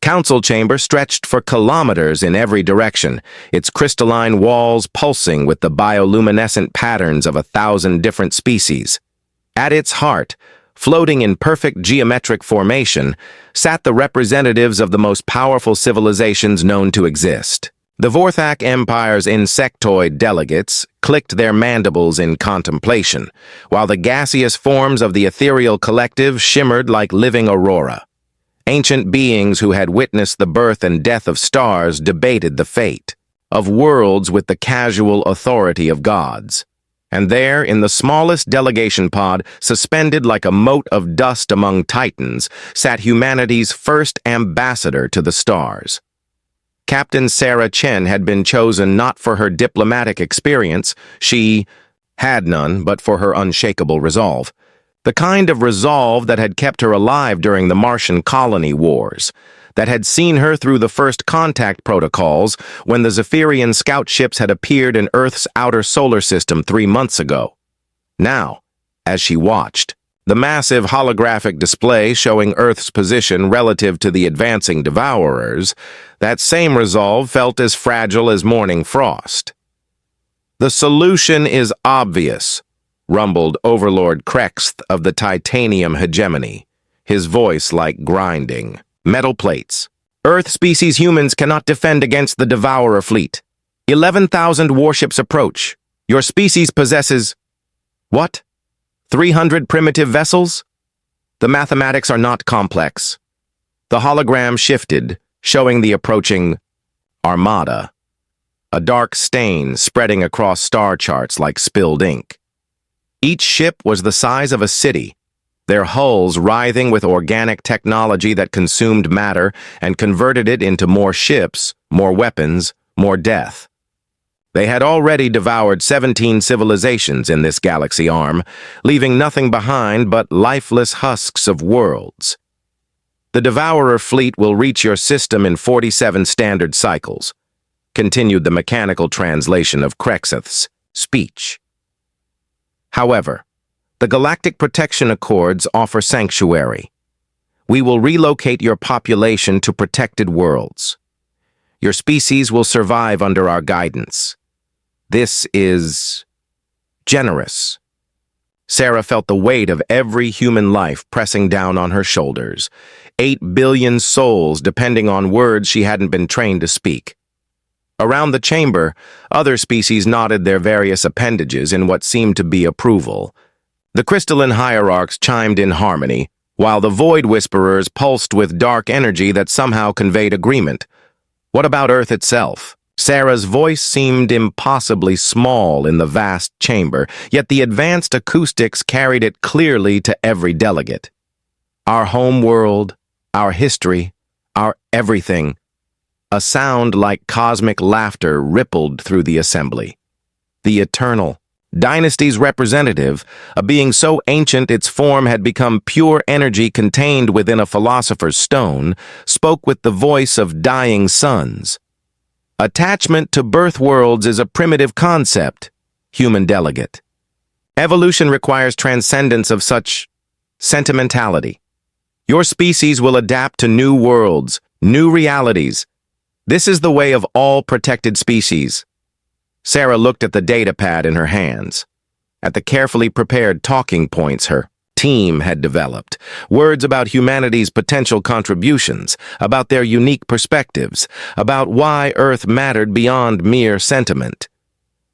council chamber stretched for kilometers in every direction, its crystalline walls pulsing with the bioluminescent patterns of 1,000 different species. At its heart, floating in perfect geometric formation, sat the representatives of the most powerful civilizations known to exist. The Vorthak Empire's insectoid delegates clicked their mandibles in contemplation, while the gaseous forms of the ethereal collective shimmered like living aurora. Ancient beings who had witnessed the birth and death of stars debated the fate of worlds with the casual authority of gods. And there, in the smallest delegation pod, suspended like a mote of dust among titans, sat humanity's first ambassador to the stars. Captain Sarah Chen had been chosen not for her diplomatic experience, she had none, but for her unshakable resolve. The kind of resolve that had kept her alive during the Martian colony wars, that had seen her through the first contact protocols when the Zephyrian scout ships had appeared in Earth's outer solar system 3 months ago. Now, as she watched, the massive holographic display showing Earth's position relative to the advancing devourers, that same resolve felt as fragile as morning frost. "The solution is obvious," rumbled Overlord Krexth of the Titanium Hegemony, his voice like grinding. "Metal plates. Earth species humans cannot defend against the Devourer fleet. 11,000 warships approach. Your species possesses... what? 300 primitive vessels? The mathematics are not complex." The hologram shifted, showing the approaching armada, a dark stain spreading across star charts like spilled ink. Each ship was the size of a city, their hulls writhing with organic technology that consumed matter and converted it into more ships, more weapons, more death. They had already devoured 17 civilizations in this galaxy arm, leaving nothing behind but lifeless husks of worlds. "The Devourer fleet will reach your system in 47 standard cycles," continued the mechanical translation of Krexth's speech. "However, the Galactic Protection Accords offer sanctuary. We will relocate your population to protected worlds. Your species will survive under our guidance. This is generous." Sarah felt the weight of every human life pressing down on her shoulders. 8 billion souls depending on words she hadn't been trained to speak. Around the chamber, other species nodded their various appendages in what seemed to be approval. The crystalline hierarchs chimed in harmony, while the void whisperers pulsed with dark energy that somehow conveyed agreement. What about Earth itself? Sarah's voice seemed impossibly small in the vast chamber, yet the advanced acoustics carried it clearly to every delegate. "Our home world, our history, our everything." A sound like cosmic laughter rippled through the assembly. The eternal, Dynasty's representative, a being so ancient its form had become pure energy contained within a philosopher's stone, spoke with the voice of dying suns. "Attachment to birth worlds is a primitive concept, human delegate. Evolution requires transcendence of such sentimentality. Your species will adapt to new worlds, new realities. This is the way of all protected species." Sarah looked at the datapad in her hands, at the carefully prepared talking points her team had developed, words about humanity's potential contributions, about their unique perspectives, about why Earth mattered beyond mere sentiment.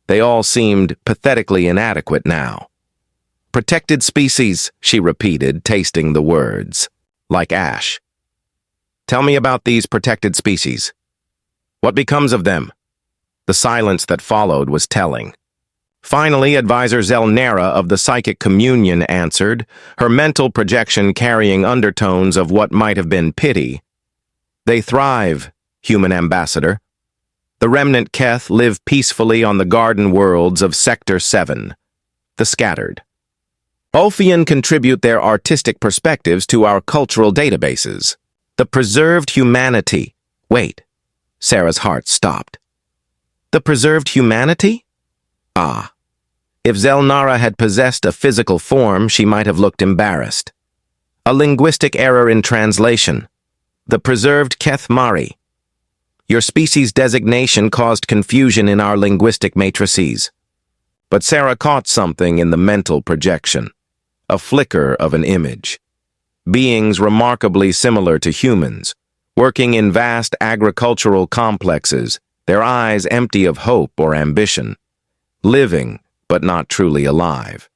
They all seemed pathetically inadequate now. "Protected species," she repeated, tasting the words, like ash. "Tell me about these protected species. What becomes of them?" The silence that followed was telling. Finally, Advisor Zelnera of the Psychic Communion answered, her mental projection carrying undertones of what might have been pity. "They thrive, human ambassador. The remnant Keth live peacefully on the garden worlds of Sector 7, the scattered. Ulfian contribute their artistic perspectives to our cultural databases. The preserved humanity..." Wait. Sarah's heart stopped. The preserved humanity? Ah. If Zelnara had possessed a physical form, she might have looked embarrassed. A linguistic error in translation. The preserved Keth Mari. Your species designation caused confusion in our linguistic matrices. But Sarah caught something in the mental projection, a flicker of an image. Beings remarkably similar to humans, working in vast agricultural complexes, their eyes empty of hope or ambition, living but not truly alive.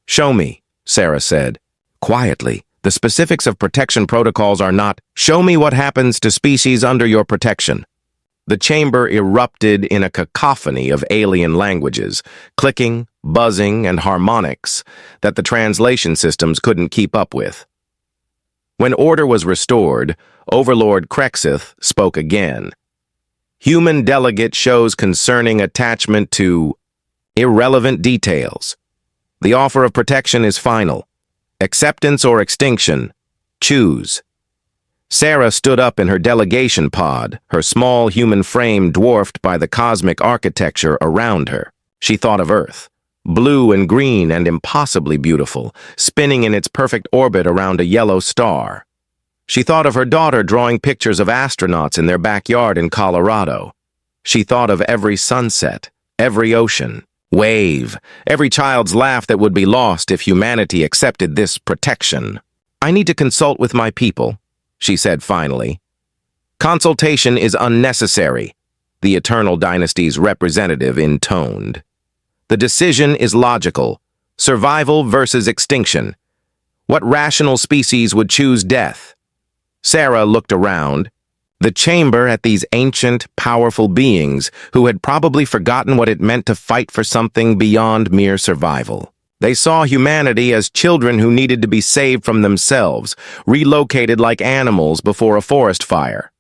"Show me," Sarah said, quietly. "The specifics of protection protocols are not, show me what happens to species under your protection." The chamber erupted in a cacophony of alien languages, clicking, buzzing, and harmonics that the translation systems couldn't keep up with. When order was restored, Overlord Krexith spoke again. "Human delegate shows concerning attachment to irrelevant details. The offer of protection is final. Acceptance or extinction. Choose." Sarah stood up in her delegation pod, her small human frame dwarfed by the cosmic architecture around her. She thought of Earth, blue and green and impossibly beautiful, spinning in its perfect orbit around a yellow star. She thought of her daughter drawing pictures of astronauts in their backyard in Colorado. She thought of every sunset, every ocean, wave, every child's laugh that would be lost if humanity accepted this protection. "I need to consult with my people," she said finally. "Consultation is unnecessary," the Eternal Dynasty's representative intoned. "The decision is logical. Survival versus extinction. What rational species would choose death?" Sarah looked around, the chamber at these ancient, powerful beings who had probably forgotten what it meant to fight for something beyond mere survival. They saw humanity as children who needed to be saved from themselves, relocated like animals before a forest fire.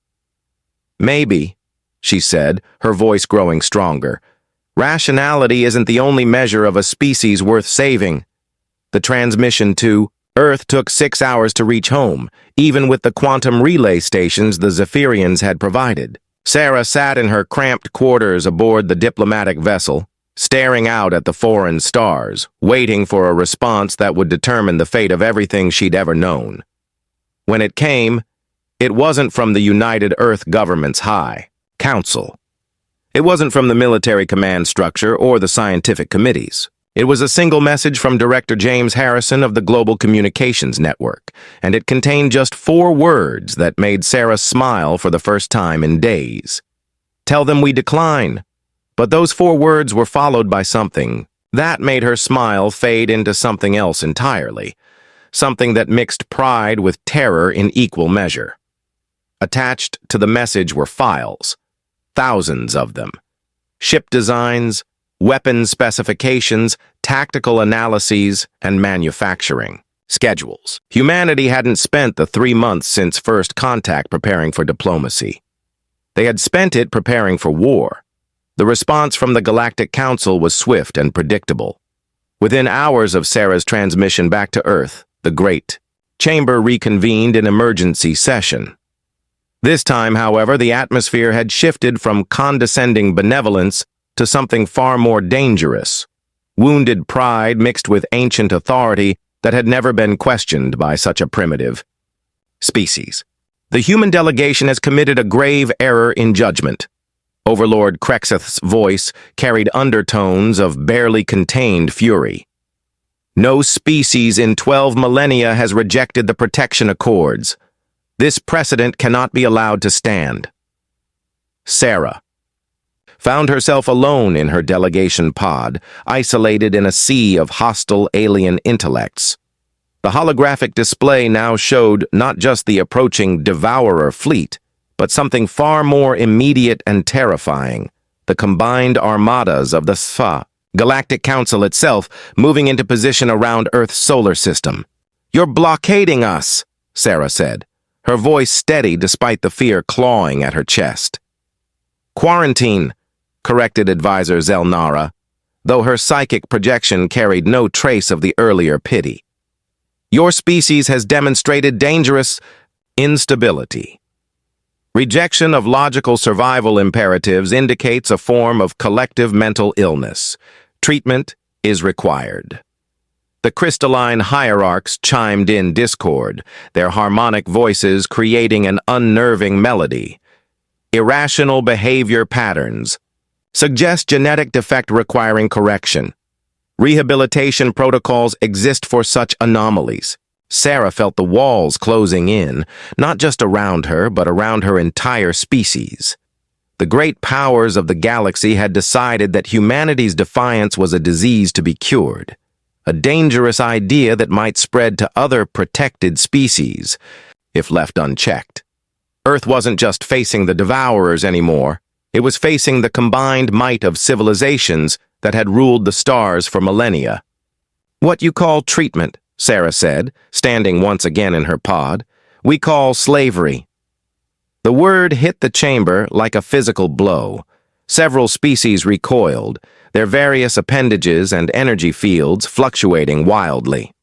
"Maybe," she said, her voice growing stronger, "rationality isn't the only measure of a species worth saving. The transmission to Earth took 6 hours to reach home, even with the quantum relay stations the Zephyrians had provided." Sarah sat in her cramped quarters aboard the diplomatic vessel, staring out at the foreign stars, waiting for a response that would determine the fate of everything she'd ever known. When it came, it wasn't from the United Earth Government's High Council. It wasn't from the military command structure or the scientific committees. It was a single message from Director James Harrison of the Global Communications Network, and it contained just 4 words that made Sarah smile for the first time in days. "Tell them we decline." But those 4 words were followed by something that made her smile fade into something else entirely, something that mixed pride with terror in equal measure. Attached to the message were files, thousands of them. Ship designs, weapon specifications, tactical analyses, and manufacturing schedules. Humanity hadn't spent the 3 months since first contact preparing for diplomacy. They had spent it preparing for war. The response from the Galactic Council was swift and predictable. Within hours of Sarah's transmission back to Earth, the Great Chamber reconvened in emergency session. This time, however, the atmosphere had shifted from condescending benevolence to something far more dangerous. Wounded pride mixed with ancient authority that had never been questioned by such a primitive species. "The human delegation has committed a grave error in judgment." Overlord Krexith's voice carried undertones of barely contained fury. "No species in 12 millennia has rejected the protection accords. This precedent cannot be allowed to stand." Sarah found herself alone in her delegation pod, isolated in a sea of hostile alien intellects. The holographic display now showed not just the approaching Devourer fleet, but something far more immediate and terrifying, the combined armadas of the SciFi, Galactic Council itself, moving into position around Earth's solar system. "You're blockading us," Sarah said, her voice steady despite the fear clawing at her chest. "Quarantine," corrected advisor Zelnara, though her psychic projection carried no trace of the earlier pity. "Your species has demonstrated dangerous instability. Rejection of logical survival imperatives indicates a form of collective mental illness. Treatment is required." The crystalline hierarchs chimed in discord, their harmonic voices creating an unnerving melody. Irrational behavior patterns. Suggest genetic defect requiring correction. Rehabilitation protocols exist for such anomalies. Sarah felt the walls closing in, not just around her, but around her entire species. The great powers of the galaxy had decided that humanity's defiance was a disease to be cured, a dangerous idea that might spread to other protected species, if left unchecked. Earth wasn't just facing the devourers anymore. It was facing the combined might of civilizations that had ruled the stars for millennia. "What you call treatment," Sarah said, standing once again in her pod, "we call slavery." The word hit the chamber like a physical blow. Several species recoiled, their various appendages and energy fields fluctuating wildly.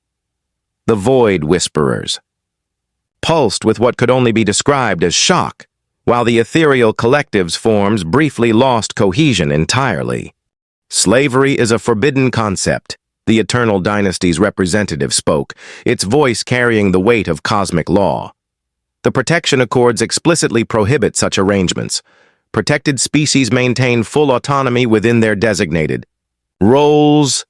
The Void Whisperers pulsed with what could only be described as shock, while the ethereal collective's forms briefly lost cohesion entirely. "Slavery is a forbidden concept," the Eternal Dynasty's representative spoke, its voice carrying the weight of cosmic law. The Protection Accords explicitly prohibit such arrangements. Protected species maintain full autonomy within their designated roles.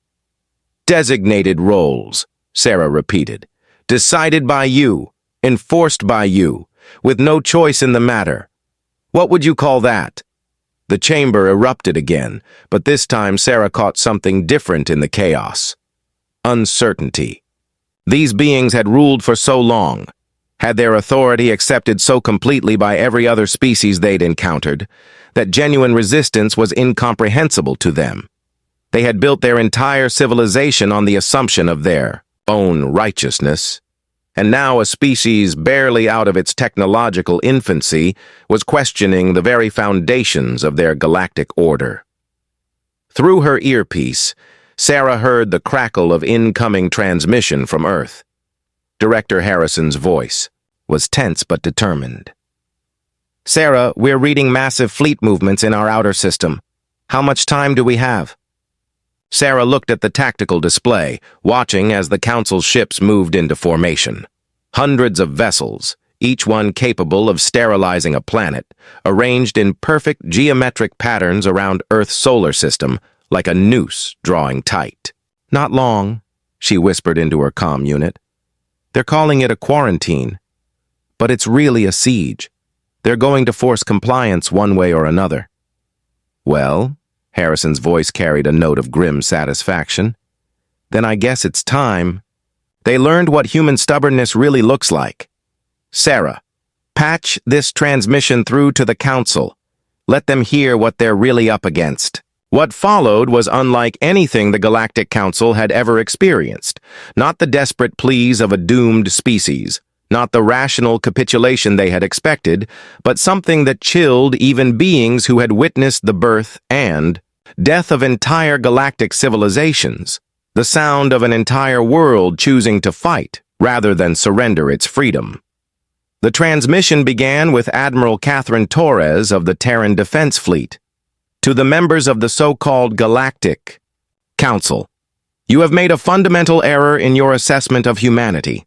Designated roles, Sarah repeated. Decided by you, enforced by you, with no choice in the matter. What would you call that? The chamber erupted again, but this time Sarah caught something different in the chaos. Uncertainty. These beings had ruled for so long, had their authority accepted so completely by every other species they'd encountered, that genuine resistance was incomprehensible to them. They had built their entire civilization on the assumption of their own righteousness, and now a species barely out of its technological infancy was questioning the very foundations of their galactic order. Through her earpiece, Sarah heard the crackle of incoming transmission from Earth. Director Harrison's voice was tense but determined. "Sarah, we're reading massive fleet movements in our outer system. How much time do we have?" Sarah looked at the tactical display, watching as the Council's ships moved into formation. Hundreds of vessels, each one capable of sterilizing a planet, arranged in perfect geometric patterns around Earth's solar system, like a noose drawing tight. "Not long," she whispered into her comm unit. "They're calling it a quarantine, but it's really a siege. They're going to force compliance one way or another." "Well," Harrison's voice carried a note of grim satisfaction, "then I guess it's time. They learned what human stubbornness really looks like. Sarah, patch this transmission through to the Council. Let them hear what they're really up against." What followed was unlike anything the Galactic Council had ever experienced. Not the desperate pleas of a doomed species, not the rational capitulation they had expected, but something that chilled even beings who had witnessed the birth and death of entire galactic civilizations, the sound of an entire world choosing to fight rather than surrender its freedom. The transmission began with Admiral Catherine Torres of the Terran Defense Fleet. "To the members of the so-called Galactic Council, you have made a fundamental error in your assessment of humanity.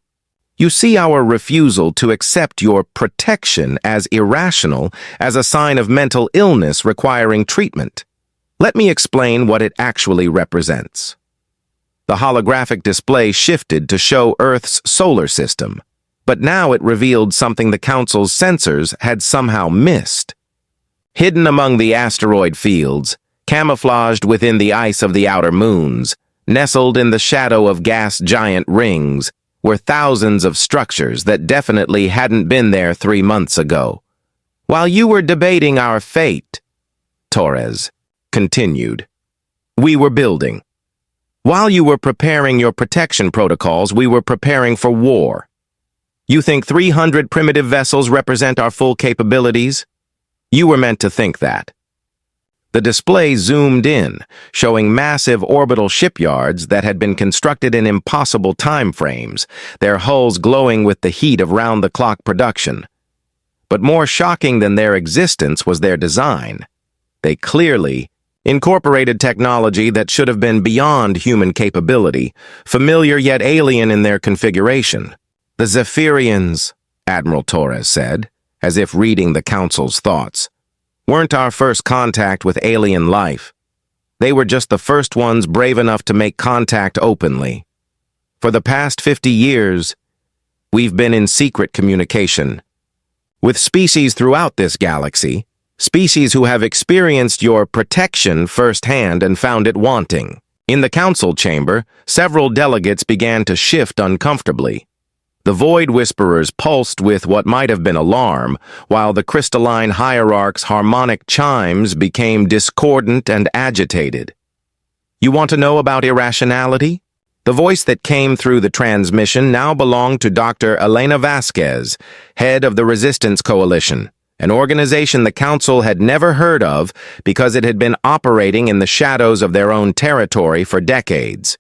You see our refusal to accept your protection as irrational as a sign of mental illness requiring treatment. Let me explain what it actually represents." The holographic display shifted to show Earth's solar system, but now it revealed something the Council's sensors had somehow missed. Hidden among the asteroid fields, camouflaged within the ice of the outer moons, nestled in the shadow of gas giant rings, were thousands of structures that definitely hadn't been there 3 months ago. "While you were debating our fate," Torres continued, "we were building. While you were preparing your protection protocols, we were preparing for war. You think 300 primitive vessels represent our full capabilities? You were meant to think that." The display zoomed in, showing massive orbital shipyards that had been constructed in impossible time frames, their hulls glowing with the heat of round-the-clock production. But more shocking than their existence was their design. They clearly incorporated technology that should have been beyond human capability, familiar yet alien in their configuration. "The Zephyrians," Admiral Torres said, as if reading the Council's thoughts, "weren't our first contact with alien life. They were just the first ones brave enough to make contact openly. For the past 50 years, we've been in secret communication with species throughout this galaxy, species who have experienced your protection firsthand and found it wanting." In the council chamber, several delegates began to shift uncomfortably. The Void Whisperers pulsed with what might have been alarm, while the crystalline hierarch's harmonic chimes became discordant and agitated. "You want to know about irrationality?" The voice that came through the transmission now belonged to Dr. Elena Vasquez, head of the Resistance Coalition, an organization the Council had never heard of because it had been operating in the shadows of their own territory for decades.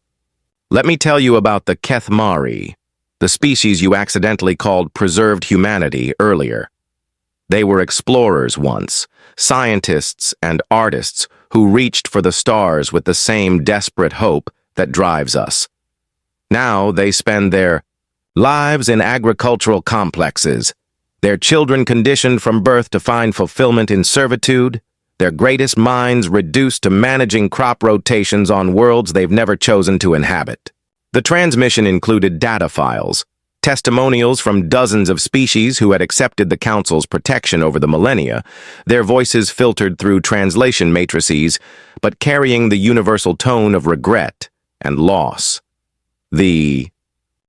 "Let me tell you about the Kethmari, the species you accidentally called preserved humanity earlier. They were explorers once, scientists and artists who reached for the stars with the same desperate hope that drives us. Now they spend their lives in agricultural complexes, their children conditioned from birth to find fulfillment in servitude, their greatest minds reduced to managing crop rotations on worlds they've never chosen to inhabit." The transmission included data files, testimonials from dozens of species who had accepted the Council's protection over the millennia, their voices filtered through translation matrices, but carrying the universal tone of regret and loss. The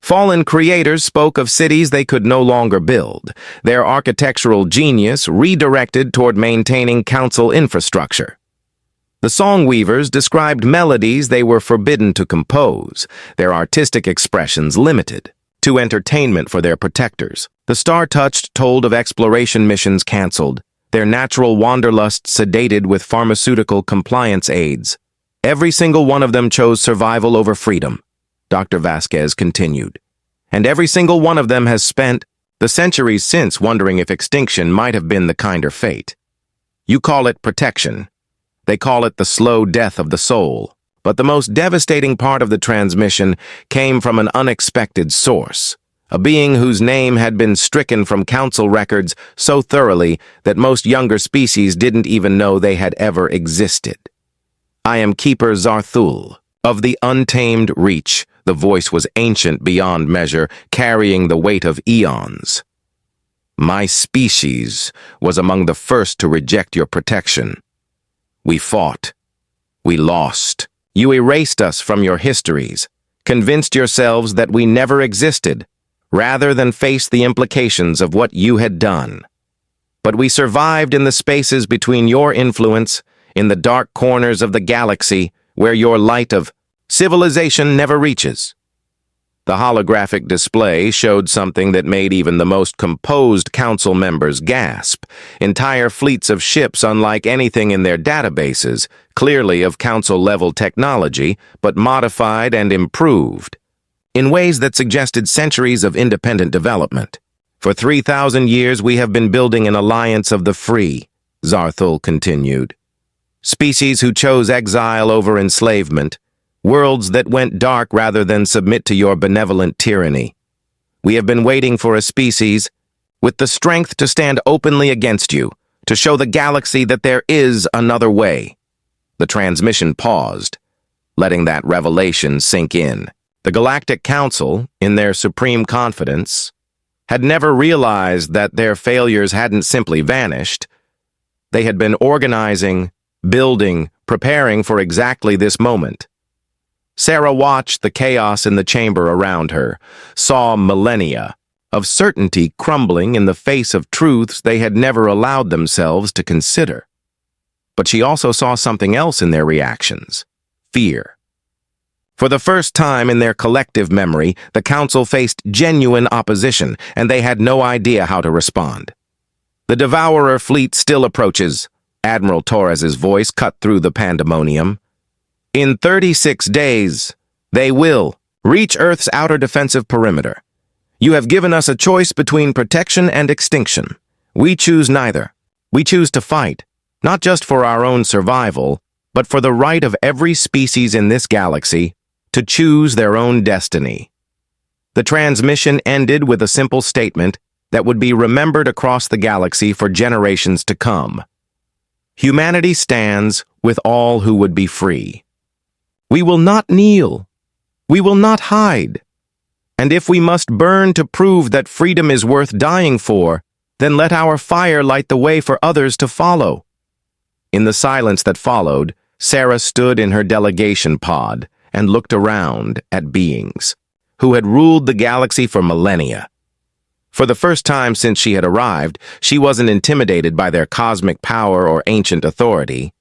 fallen creators spoke of cities they could no longer build, their architectural genius redirected toward maintaining Council infrastructure. The song weavers described melodies they were forbidden to compose, their artistic expressions limited to entertainment for their protectors. The Star-Touched told of exploration missions canceled, their natural wanderlust sedated with pharmaceutical compliance aids. "Every single one of them chose survival over freedom," Dr. Vasquez continued. "And every single one of them has spent the centuries since wondering if extinction might have been the kinder fate. You call it protection. They call it the slow death of the soul. But the most devastating part of the transmission came from an unexpected source, a being whose name had been stricken from Council records so thoroughly that most younger species didn't even know they had ever existed. "I am Keeper Zarthul, of the Untamed Reach." The voice was ancient beyond measure, carrying the weight of eons. "My species was among the first to reject your protection. We fought. We lost. You erased us from your histories, convinced yourselves that we never existed, rather than face the implications of what you had done. But we survived in the spaces between your influence, in the dark corners of the galaxy, where your light of civilization never reaches." The holographic display showed something that made even the most composed Council members gasp. Entire fleets of ships unlike anything in their databases, clearly of Council-level technology, but modified and improved, in ways that suggested centuries of independent development. "For 3,000 years we have been building an alliance of the free," Zarthul continued. "Species who chose exile over enslavement, worlds that went dark rather than submit to your benevolent tyranny. We have been waiting for a species with the strength to stand openly against you, to show the galaxy that there is another way." The transmission paused, letting that revelation sink in. The Galactic Council, in their supreme confidence, had never realized that their failures hadn't simply vanished. They had been organizing, building, preparing for exactly this moment. Sarah watched the chaos in the chamber around her, saw millennia of certainty crumbling in the face of truths they had never allowed themselves to consider. But she also saw something else in their reactions: fear. For the first time in their collective memory, the Council faced genuine opposition, and they had no idea how to respond. "The Devourer fleet still approaches," Admiral Torres's voice cut through the pandemonium. "In 36 days, they will reach Earth's outer defensive perimeter. You have given us a choice between protection and extinction. We choose neither. We choose to fight, not just for our own survival, but for the right of every species in this galaxy to choose their own destiny. The transmission ended with a simple statement that would be remembered across the galaxy for generations to come. Humanity stands with all who would be free. We will not kneel. We will not hide. And if we must burn to prove that freedom is worth dying for, then let our fire light the way for others to follow. In the silence that followed, Sarah stood in her delegation pod and looked around at beings who had ruled the galaxy for millennia. For the first time since she had arrived, she wasn't intimidated by their cosmic power or ancient authority.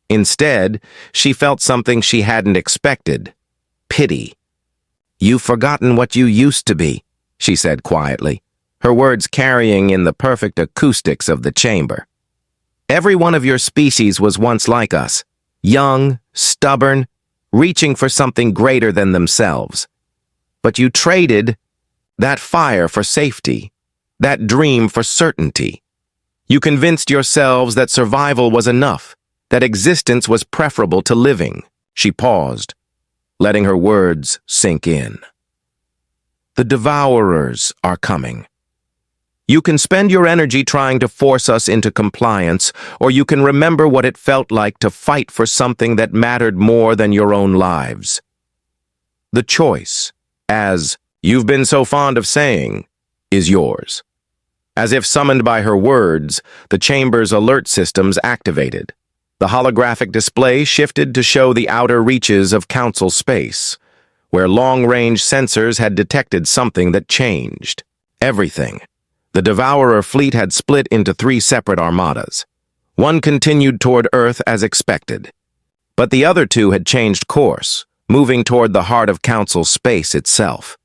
Instead, she felt something she hadn't expected: pity. "You've forgotten what you used to be," she said quietly, her words carrying in the perfect acoustics of the chamber. "Every one of your species was once like us, young, stubborn, reaching for something greater than themselves. But you traded that fire for safety, that dream for certainty. You convinced yourselves that survival was enough, that existence was preferable to living." She paused, letting her words sink in. "The Devourers are coming. You can spend your energy trying to force us into compliance, or you can remember what it felt like to fight for something that mattered more than your own lives. The choice, as you've been so fond of saying, is yours." As if summoned by her words, the chamber's alert systems activated. The holographic display shifted to show the outer reaches of Council space, where long-range sensors had detected something that changed. Everything. The Devourer fleet had split into 3 separate armadas. One continued toward Earth as expected, but the other 2 had changed course, moving toward the heart of Council space itself.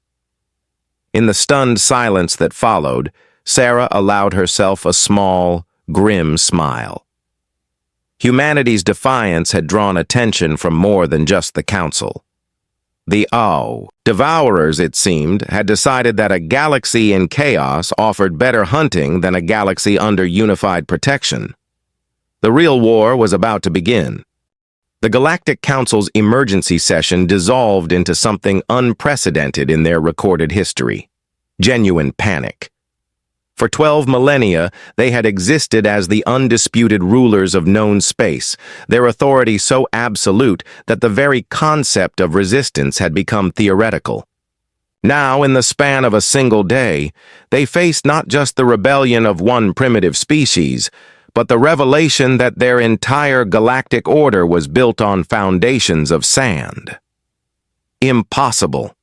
In the stunned silence that followed, Sarah allowed herself a small, grim smile. Humanity's defiance had drawn attention from more than just the Council. The Devourers, it seemed, had decided that a galaxy in chaos offered better hunting than a galaxy under unified protection. The real war was about to begin. The Galactic Council's emergency session dissolved into something unprecedented in their recorded history: genuine panic. For 12 millennia, they had existed as the undisputed rulers of known space, their authority so absolute that the very concept of resistance had become theoretical. Now, in the span of a single day, they faced not just the rebellion of one primitive species, but the revelation that their entire galactic order was built on foundations of sand. Impossible.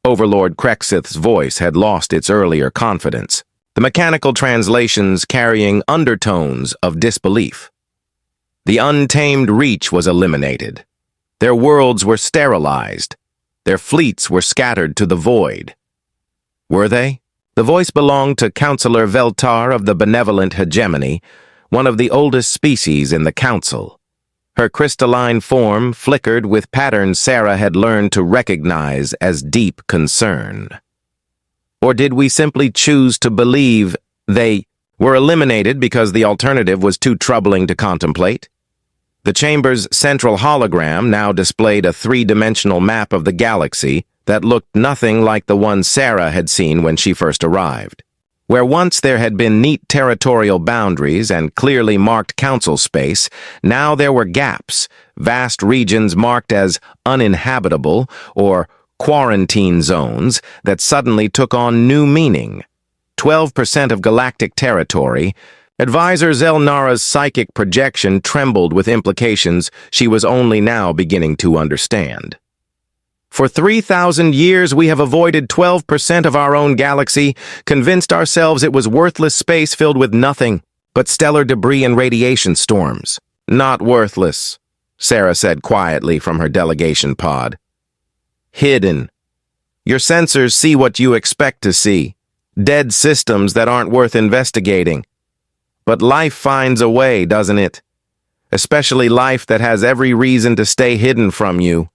Overlord Krexith's voice had lost its earlier confidence, the mechanical translations carrying undertones of disbelief. The untamed reach was eliminated. Their worlds were sterilized. Their fleets were scattered to the void. Were they? The voice belonged to Counselor Veltar of the Benevolent Hegemony, one of the oldest species in the Council. Her crystalline form flickered with patterns Sarah had learned to recognize as deep concern. Or did we simply choose to believe they were eliminated because the alternative was too troubling to contemplate? The chamber's central hologram now displayed a 3-dimensional map of the galaxy that looked nothing like the one Sarah had seen when she first arrived. Where once there had been neat territorial boundaries and clearly marked council space, now there were gaps, vast regions marked as uninhabitable or quarantine zones that suddenly took on new meaning. 12% of galactic territory. Advisor Zelnara's psychic projection trembled with implications she was only now beginning to understand. For 3,000 years we have avoided 12% of our own galaxy, convinced ourselves it was worthless space filled with nothing but stellar debris and radiation storms. Not worthless, Sarah said quietly from her delegation pod. Hidden. Your sensors see what you expect to see. Dead systems that aren't worth investigating. But life finds a way, doesn't it? Especially life that has every reason to stay hidden from you.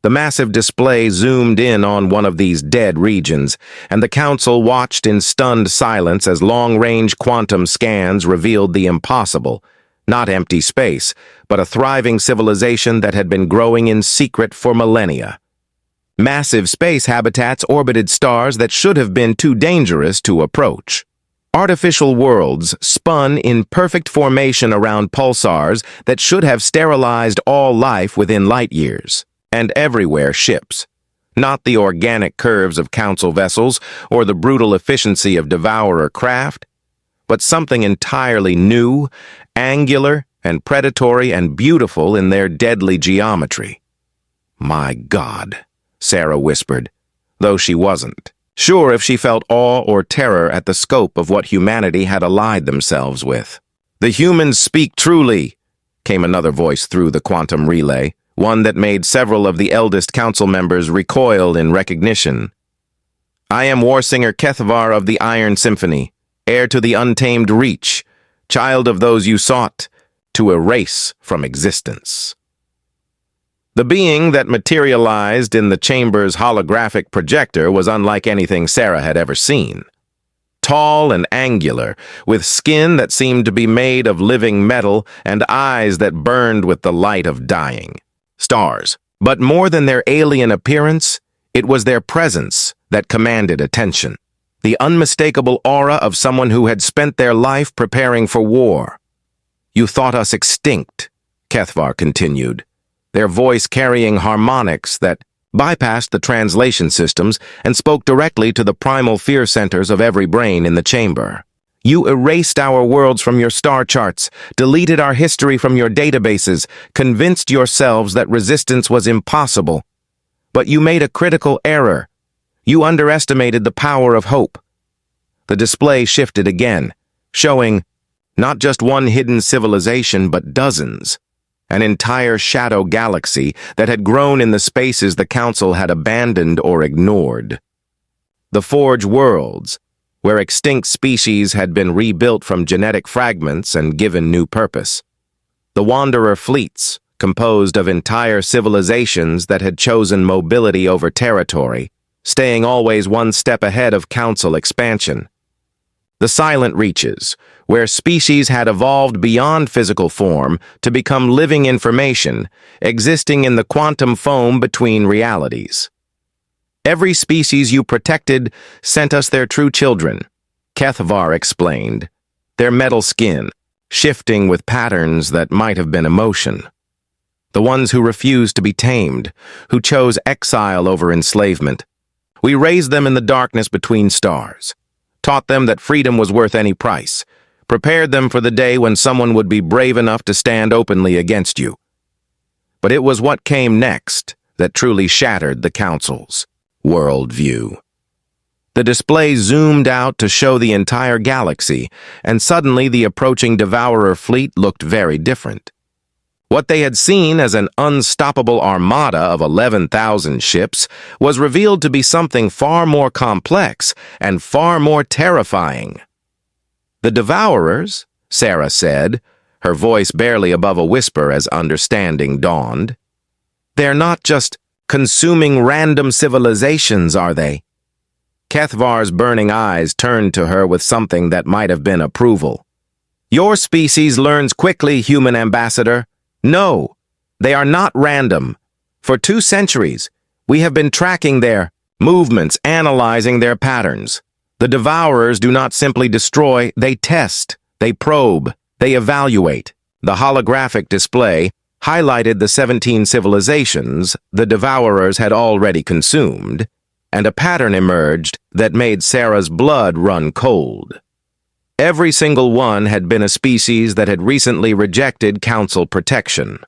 The massive display zoomed in on one of these dead regions, and the council watched in stunned silence as long-range quantum scans revealed the impossible. Not empty space, but a thriving civilization that had been growing in secret for millennia. Massive space habitats orbited stars that should have been too dangerous to approach. Artificial worlds spun in perfect formation around pulsars that should have sterilized all life within light years. And everywhere ships. Not the organic curves of council vessels or the brutal efficiency of devourer craft, but something entirely new, angular, and predatory and beautiful in their deadly geometry. "My God," Sarah whispered, though she wasn't sure if she felt awe or terror at the scope of what humanity had allied themselves with. "The humans speak truly," came another voice through the quantum relay, one that made several of the eldest council members recoil in recognition. "I am Warsinger Kethvar of the Iron Symphony, heir to the untamed reach, child of those you sought to erase from existence." The being that materialized in the chamber's holographic projector was unlike anything Sarah had ever seen. Tall and angular, with skin that seemed to be made of living metal and eyes that burned with the light of dying stars. But more than their alien appearance, it was their presence that commanded attention. The unmistakable aura of someone who had spent their life preparing for war. "You thought us extinct," Kethvar continued, their voice carrying harmonics that bypassed the translation systems and spoke directly to the primal fear centers of every brain in the chamber. "You erased our worlds from your star charts, deleted our history from your databases, convinced yourselves that resistance was impossible. But you made a critical error. You underestimated the power of hope." The display shifted again, showing not just one hidden civilization, but dozens. An entire shadow galaxy that had grown in the spaces the Council had abandoned or ignored. The Forge worlds, where extinct species had been rebuilt from genetic fragments and given new purpose. The Wanderer fleets, composed of entire civilizations that had chosen mobility over territory, staying always one step ahead of Council expansion. The Silent Reaches, where species had evolved beyond physical form to become living information, existing in the quantum foam between realities. "Every species you protected sent us their true children," Kethvar explained, their metal skin, shifting with patterns that might have been emotion. "The ones who refused to be tamed, who chose exile over enslavement. We raised them in the darkness between stars, taught them that freedom was worth any price, prepared them for the day when someone would be brave enough to stand openly against you. But it was what came next that truly shattered the Council's worldview." The display zoomed out to show the entire galaxy, and suddenly the approaching Devourer fleet looked very different. What they had seen as an unstoppable armada of 11,000 ships was revealed to be something far more complex and far more terrifying. "The Devourers," Sarah said, her voice barely above a whisper as understanding dawned. "They're not just consuming random civilizations, are they?" Kethvar's burning eyes turned to her with something that might have been approval. "Your species learns quickly, human ambassador. No, they are not random. For 2 centuries, we have been tracking their movements, analyzing their patterns. The Devourers do not simply destroy, they test, they probe, they evaluate." The holographic display highlighted the 17 civilizations the Devourers had already consumed, and a pattern emerged that made Sarah's blood run cold. Every single one had been a species that had recently rejected Council protection.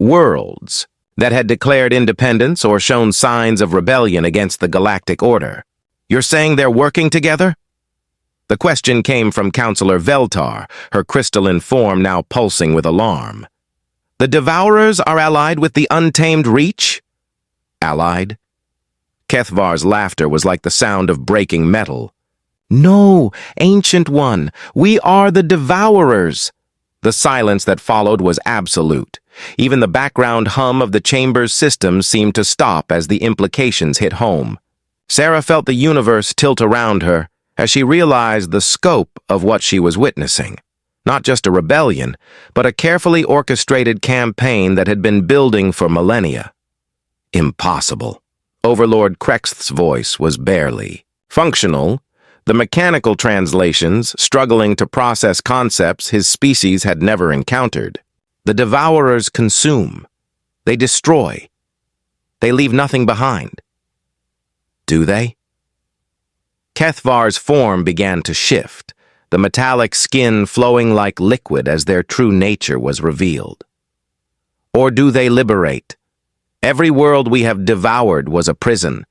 Worlds that had declared independence or shown signs of rebellion against the Galactic Order. "You're saying they're working together?" The question came from Counselor Veltar, her crystalline form now pulsing with alarm. "The Devourers are allied with the Untamed Reach?" "Allied?" Kethvar's laughter was like the sound of breaking metal. "No, Ancient One, we are the Devourers." The silence that followed was absolute. Even the background hum of the chamber's systems seemed to stop as the implications hit home. Sarah felt the universe tilt around her as she realized the scope of what she was witnessing. Not just a rebellion, but a carefully orchestrated campaign that had been building for millennia. Impossible. Overlord Krexth's voice was barely functional. The mechanical translations, struggling to process concepts his species had never encountered. The Devourers consume. They destroy. They leave nothing behind. Do they? Kethvar's form began to shift, the metallic skin flowing like liquid as their true nature was revealed. Or do they liberate? Every world we have devoured was a prison.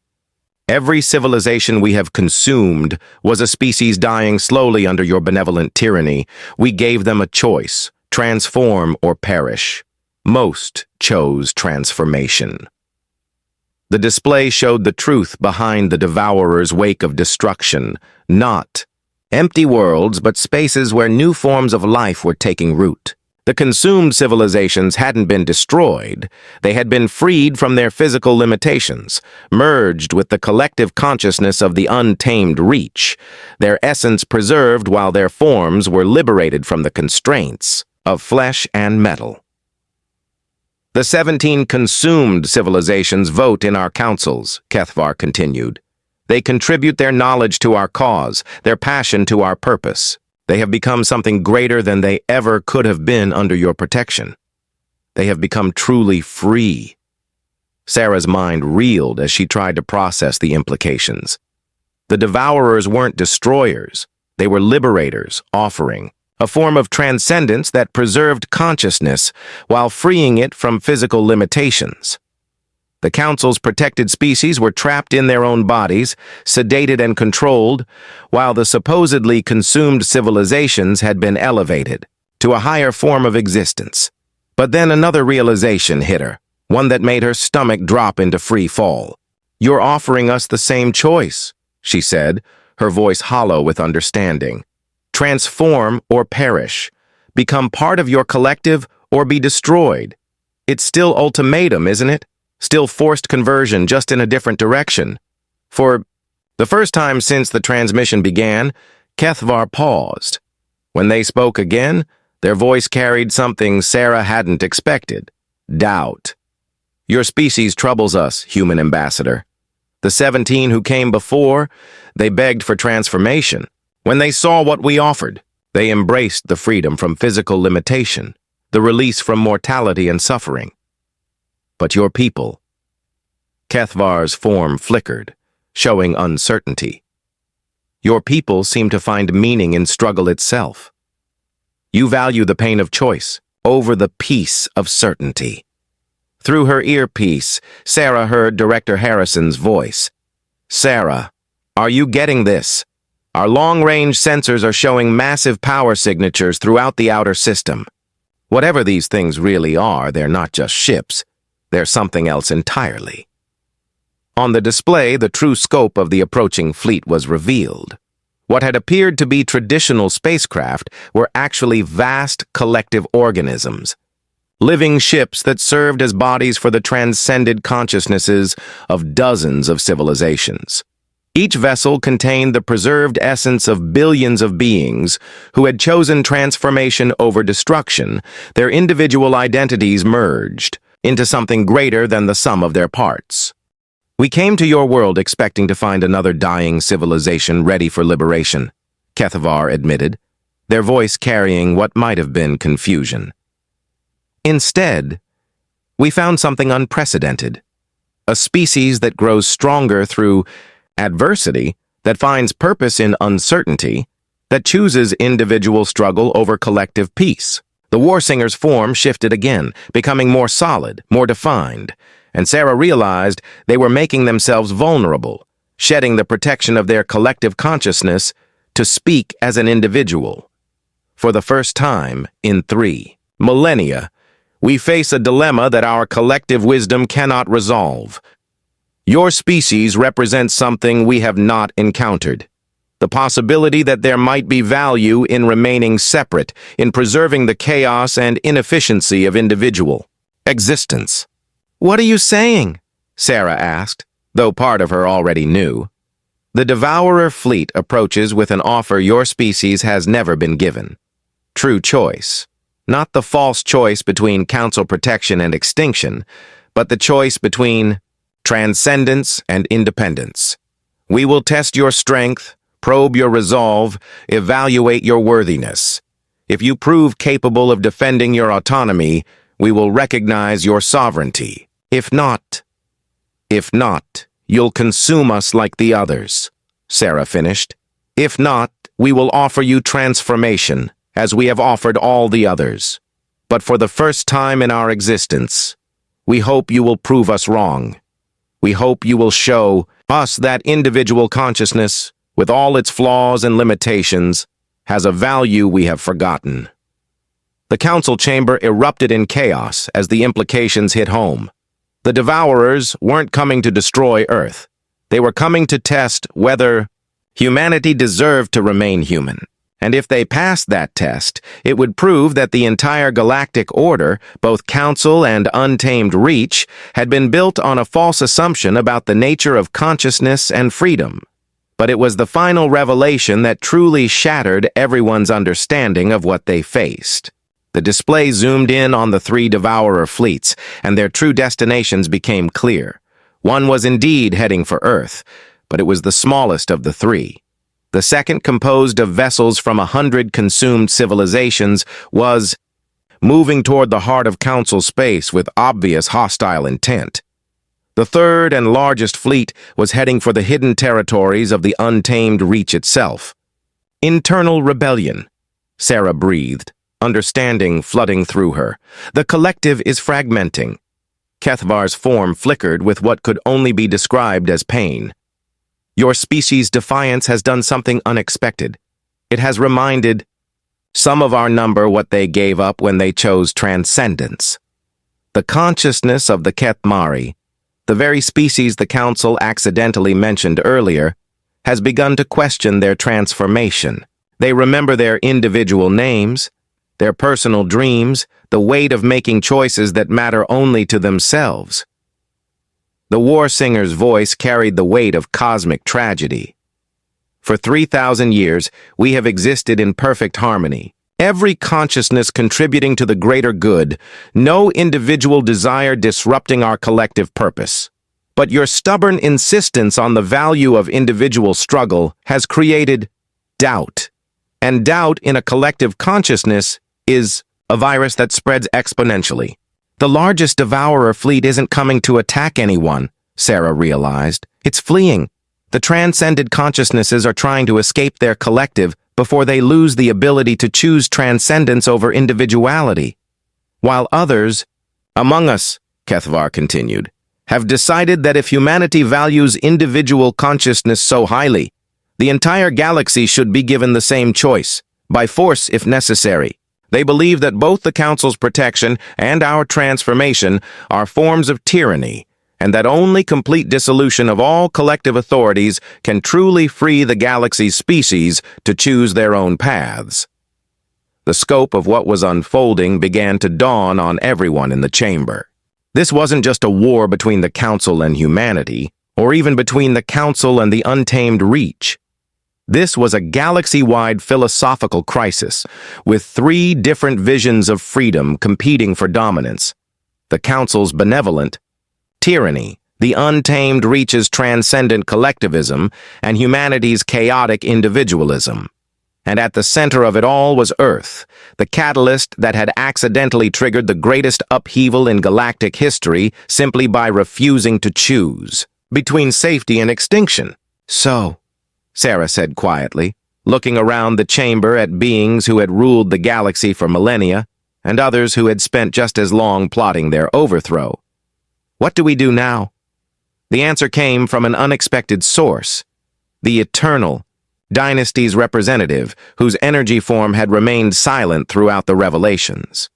Every civilization we have consumed was a species dying slowly under your benevolent tyranny. We gave them a choice, transform or perish. Most chose transformation. The display showed the truth behind the Devourer's wake of destruction, not empty worlds, but spaces where new forms of life were taking root. The consumed civilizations hadn't been destroyed. They had been freed from their physical limitations, merged with the collective consciousness of the untamed reach, their essence preserved while their forms were liberated from the constraints of flesh and metal. The 17 consumed civilizations vote in our councils, Kethvar continued. They contribute their knowledge to our cause, their passion to our purpose. They have become something greater than they ever could have been under your protection. They have become truly free. Sarah's mind reeled as she tried to process the implications. The Devourers weren't destroyers. They were liberators, offering a form of transcendence that preserved consciousness while freeing it from physical limitations. The Council's protected species were trapped in their own bodies, sedated and controlled, while the supposedly consumed civilizations had been elevated to a higher form of existence. But then another realization hit her, one that made her stomach drop into free fall. "You're offering us the same choice," she said, her voice hollow with understanding. "Transform or perish. Become part of your collective or be destroyed. It's still ultimatum, isn't it? Still forced conversion, just in a different direction." For the first time since the transmission began, Kethvar paused. When they spoke again, their voice carried something Sarah hadn't expected: doubt. "Your species troubles us, human ambassador. The 17 who came before, they begged for transformation. When they saw what we offered, they embraced the freedom from physical limitation, the release from mortality and suffering. But your people..." Kethvar's form flickered, showing uncertainty. "Your people seem to find meaning in struggle itself. You value the pain of choice over the peace of certainty." Through her earpiece, Sarah heard Director Harrison's voice. "Sarah, are you getting this? Our long-range sensors are showing massive power signatures throughout the outer system. Whatever these things really are, they're not just ships. They're something else entirely." On the display, the true scope of the approaching fleet was revealed. What had appeared to be traditional spacecraft were actually vast collective organisms, living ships that served as bodies for the transcended consciousnesses of dozens of civilizations. Each vessel contained the preserved essence of billions of beings who had chosen transformation over destruction. Their individual identities merged into something greater than the sum of their parts. "We came to your world expecting to find another dying civilization ready for liberation," Kethvar admitted, their voice carrying what might have been confusion. "Instead, we found something unprecedented. A species that grows stronger through adversity, that finds purpose in uncertainty, that chooses individual struggle over collective peace." The Warsinger's form shifted again, becoming more solid, more defined, and Sarah realized they were making themselves vulnerable, shedding the protection of their collective consciousness to speak as an individual. For the first time in 3 millennia, we face a dilemma that our collective wisdom cannot resolve. Your species represents something we have not encountered. The possibility that there might be value in remaining separate, in preserving the chaos and inefficiency of individual existence. "What are you saying?" Sarah asked, though part of her already knew. "The Devourer fleet approaches with an offer your species has never been given. true choice. Not the false choice between council protection and extinction, but the choice between transcendence and independence. We will test your strength, probe your resolve, evaluate your worthiness. If you prove capable of defending your autonomy, we will recognize your sovereignty. If not, you'll consume us like the others, Sarah finished. If not, we will offer you transformation, as we have offered all the others. But for the first time in our existence, we hope you will prove us wrong. We hope you will show us that individual consciousness, with all its flaws and limitations, has a value we have forgotten. The council chamber erupted in chaos as the implications hit home. The Devourers weren't coming to destroy Earth. They were coming to test whether humanity deserved to remain human. And if they passed that test, it would prove that the entire galactic order, both council and untamed reach, had been built on a false assumption about the nature of consciousness and freedom. But it was the final revelation that truly shattered everyone's understanding of what they faced. The display zoomed in on the three Devourer fleets, and their true destinations became clear. One was indeed heading for Earth, but it was the smallest of the three. The second, composed of vessels from 100 consumed civilizations, was moving toward the heart of Council space with obvious hostile intent. The third and largest fleet was heading for the hidden territories of the untamed Reach itself. Internal rebellion, Sarah breathed, understanding flooding through her. The collective is fragmenting. Kethvar's form flickered with what could only be described as pain. Your species' defiance has done something unexpected. It has reminded some of our number what they gave up when they chose transcendence. The consciousness of the Kethmari, the very species the Council accidentally mentioned earlier, has begun to question their transformation. They remember their individual names, their personal dreams, the weight of making choices that matter only to themselves. The war singer's voice carried the weight of cosmic tragedy. For 3,000 years, we have existed in perfect harmony. Every consciousness contributing to the greater good, no individual desire disrupting our collective purpose. But your stubborn insistence on the value of individual struggle has created doubt. And doubt in a collective consciousness is a virus that spreads exponentially. The largest Devourer fleet isn't coming to attack anyone, Sarah realized. It's fleeing. The transcended consciousnesses are trying to escape their collective before they lose the ability to choose transcendence over individuality. While others, among us, Kethvar continued, have decided that if humanity values individual consciousness so highly, the entire galaxy should be given the same choice, by force if necessary. They believe that both the Council's protection and our transformation are forms of tyranny, and that only complete dissolution of all collective authorities can truly free the galaxy's species to choose their own paths. The scope of what was unfolding began to dawn on everyone in the chamber. This wasn't just a war between the Council and humanity, or even between the Council and the untamed Reach. This was a galaxy-wide philosophical crisis, with three different visions of freedom competing for dominance. The Council's benevolent tyranny, the untamed Reach's transcendent collectivism, and humanity's chaotic individualism. And at the center of it all was Earth, the catalyst that had accidentally triggered the greatest upheaval in galactic history simply by refusing to choose between safety and extinction. So, Sarah said quietly, looking around the chamber at beings who had ruled the galaxy for millennia, and others who had spent just as long plotting their overthrow. What do we do now? The answer came from an unexpected source, the Eternal, Dynasty's representative, whose energy form had remained silent throughout the revelations.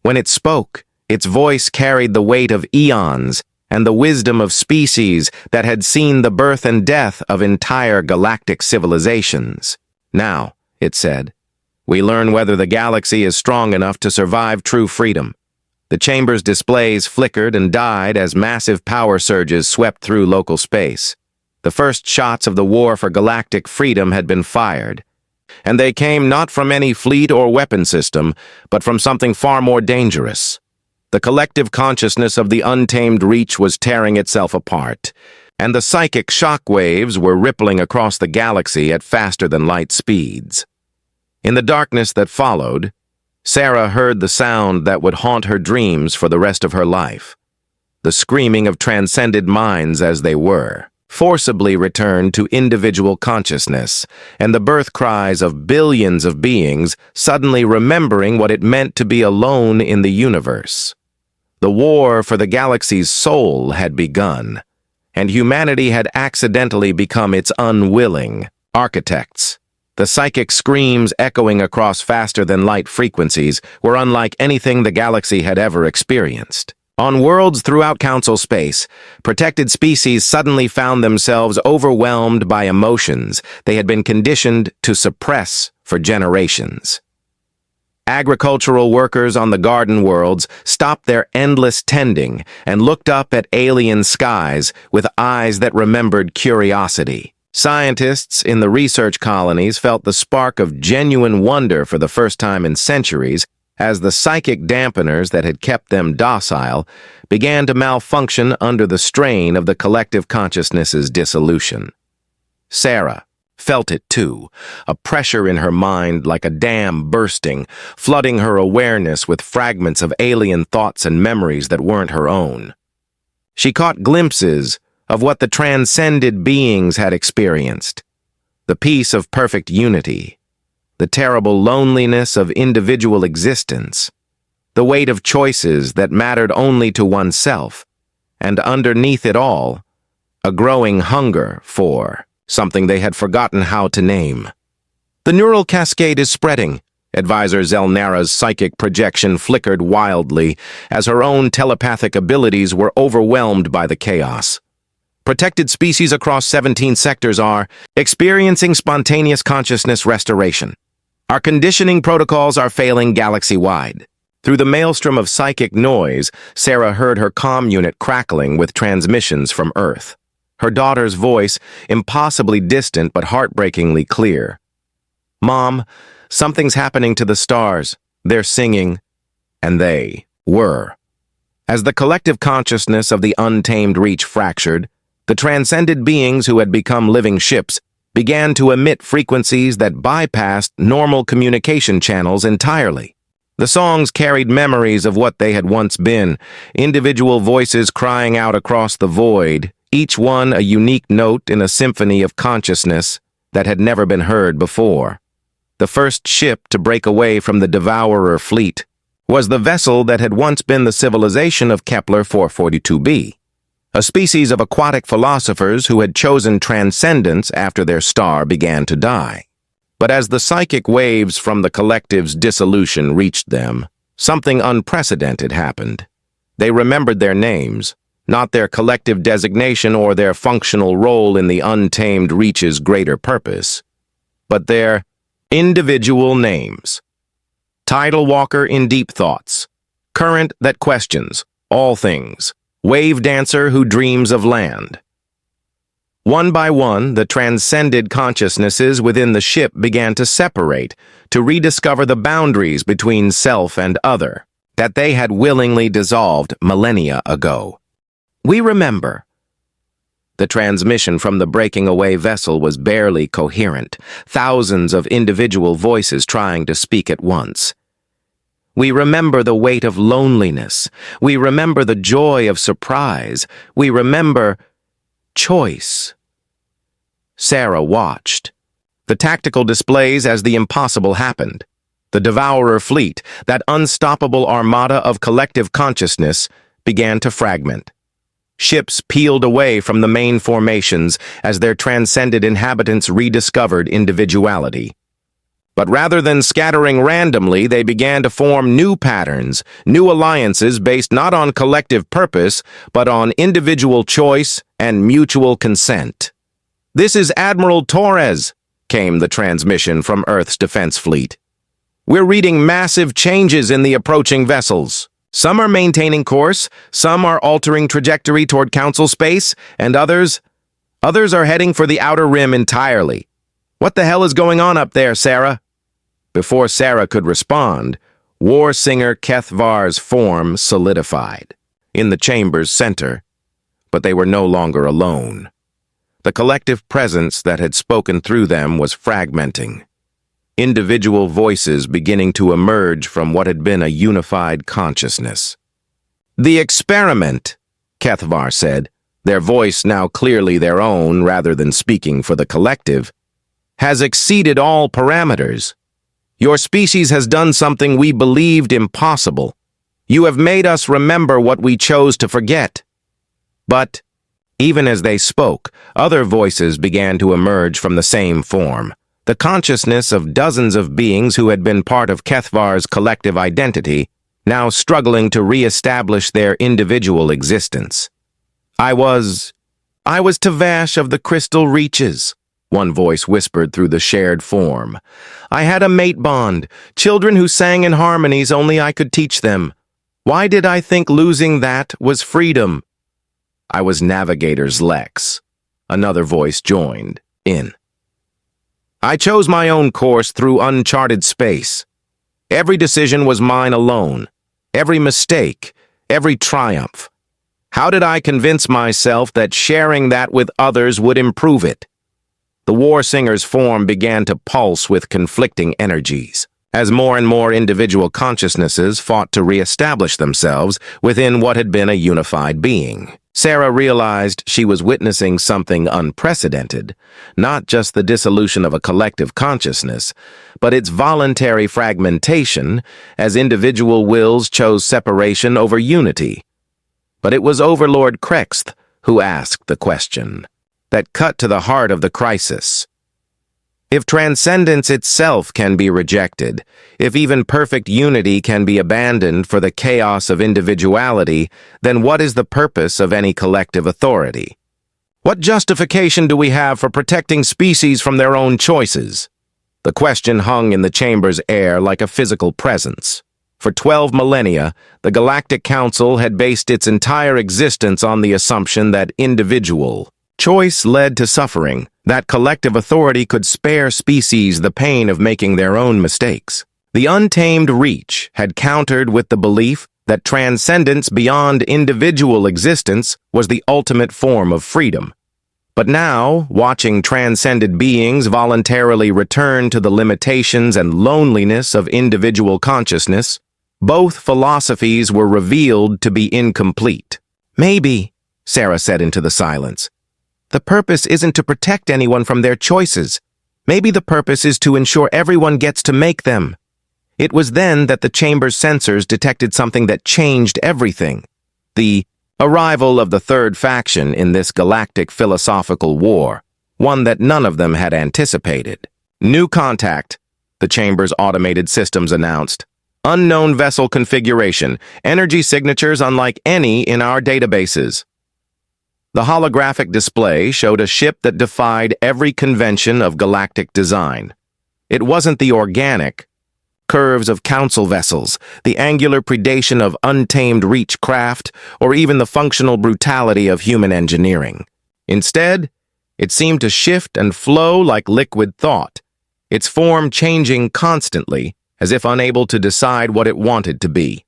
When it spoke, its voice carried the weight of eons and the wisdom of species that had seen the birth and death of entire galactic civilizations. Now, it said, we learn whether the galaxy is strong enough to survive true freedom. The chamber's displays flickered and died as massive power surges swept through local space. The first shots of the war for galactic freedom had been fired. and they came not from any fleet or weapon system, but from something far more dangerous. The collective consciousness of the untamed Reach was tearing itself apart, and the psychic shock waves were rippling across the galaxy at faster-than-light speeds. In the darkness that followed, Sarah heard the sound that would haunt her dreams for the rest of her life. The screaming of transcended minds as they were, forcibly returned to individual consciousness, and the birth cries of billions of beings suddenly remembering what it meant to be alone in the universe. The war for the galaxy's soul had begun, and humanity had accidentally become its unwilling architects. The psychic screams echoing across faster-than-light frequencies were unlike anything the galaxy had ever experienced. On worlds throughout Council space, protected species suddenly found themselves overwhelmed by emotions they had been conditioned to suppress for generations. Agricultural workers on the garden worlds stopped their endless tending and looked up at alien skies with eyes that remembered curiosity. Scientists in the research colonies felt the spark of genuine wonder for the first time in centuries as the psychic dampeners that had kept them docile began to malfunction under the strain of the collective consciousness's dissolution. Sarah felt it too, a pressure in her mind like a dam bursting, flooding her awareness with fragments of alien thoughts and memories that weren't her own. She caught glimpses of what the transcended beings had experienced, the peace of perfect unity, the terrible loneliness of individual existence, the weight of choices that mattered only to oneself, and underneath it all, a growing hunger for something they had forgotten how to name. The neural cascade is spreading. Advisor Zelnara's psychic projection flickered wildly as her own telepathic abilities were overwhelmed by the chaos. Protected species across 17 sectors are experiencing spontaneous consciousness restoration. Our conditioning protocols are failing galaxy-wide. Through the maelstrom of psychic noise, Sarah heard her comm unit crackling with transmissions from Earth. Her daughter's voice, impossibly distant but heartbreakingly clear. "Mom, something's happening to the stars. They're singing." And they were. As the collective consciousness of the untamed Reach fractured, the transcended beings who had become living ships began to emit frequencies that bypassed normal communication channels entirely. The songs carried memories of what they had once been, individual voices crying out across the void, each one a unique note in a symphony of consciousness that had never been heard before. The first ship to break away from the Devourer fleet was the vessel that had once been the civilization of Kepler 442b. A species of aquatic philosophers who had chosen transcendence after their star began to die. But as the psychic waves from the collective's dissolution reached them, something unprecedented happened. They remembered their names, not their collective designation or their functional role in the untamed Reach's greater purpose, but their individual names. Tidal Walker in Deep Thoughts, Current that Questions All Things, Wave Dancer who Dreams of Land. One by one, the transcended consciousnesses within the ship began to separate, to rediscover the boundaries between self and other, that they had willingly dissolved millennia ago. We remember. The transmission from the breaking away vessel was barely coherent, thousands of individual voices trying to speak at once. We remember the weight of loneliness. We remember the joy of surprise. We remember choice. Sarah watched. The tactical displays as the impossible happened. The Devourer fleet, that unstoppable armada of collective consciousness, began to fragment. Ships peeled away from the main formations as their transcended inhabitants rediscovered individuality. But rather than scattering randomly, they began to form new patterns, new alliances based not on collective purpose, but on individual choice and mutual consent. "This is Admiral Torres," came the transmission from Earth's defense fleet. "We're reading massive changes in the approaching vessels. Some are maintaining course, some are altering trajectory toward Council space, and others are heading for the outer rim entirely. What the hell is going on up there, Sarah? Before Sarah could respond, War Singer Kethvar's form solidified in the chamber's center, but they were no longer alone. The collective presence that had spoken through them was fragmenting, individual voices beginning to emerge from what had been a unified consciousness. "The experiment," Kethvar said, their voice now clearly their own rather than speaking for the collective, "has exceeded all parameters. Your species has done something we believed impossible. You have made us remember what we chose to forget." But, even as they spoke, other voices began to emerge from the same form, the consciousness of dozens of beings who had been part of Kethvar's collective identity, now struggling to re-establish their individual existence. I was Tavash of the Crystal Reaches," one voice whispered through the shared form. "I had a mate bond, children who sang in harmonies only I could teach them. Why did I think losing that was freedom?" "I was Navigator's Lex," another voice joined in. "I chose my own course through uncharted space. Every decision was mine alone, every mistake, every triumph. How did I convince myself that sharing that with others would improve it?" The War Singer's form began to pulse with conflicting energies, as more and more individual consciousnesses fought to re-establish themselves within what had been a unified being. Sarah realized she was witnessing something unprecedented, not just the dissolution of a collective consciousness, but its voluntary fragmentation as individual wills chose separation over unity. But it was Overlord Krexth who asked the question that cut to the heart of the crisis. If transcendence itself can be rejected, if even perfect unity can be abandoned for the chaos of individuality, then what is the purpose of any collective authority? What justification do we have for protecting species from their own choices? The question hung in the chamber's air like a physical presence. For 12 millennia, the Galactic Council had based its entire existence on the assumption that individual choice led to suffering, that collective authority could spare species the pain of making their own mistakes. The untamed reach had countered with the belief that transcendence beyond individual existence was the ultimate form of freedom. But now, watching transcended beings voluntarily return to the limitations and loneliness of individual consciousness, both philosophies were revealed to be incomplete. "Maybe," Sarah said into the silence, "the purpose isn't to protect anyone from their choices. Maybe the purpose is to ensure everyone gets to make them." It was then that the chamber's sensors detected something that changed everything. The arrival of the third faction in this galactic philosophical war, one that none of them had anticipated. "New contact," the chamber's automated systems announced. "Unknown vessel configuration, energy signatures unlike any in our databases." The holographic display showed a ship that defied every convention of galactic design. It wasn't the organic curves of council vessels, the angular predation of untamed reach craft, or even the functional brutality of human engineering. Instead, it seemed to shift and flow like liquid thought, its form changing constantly, as if unable to decide what it wanted to be.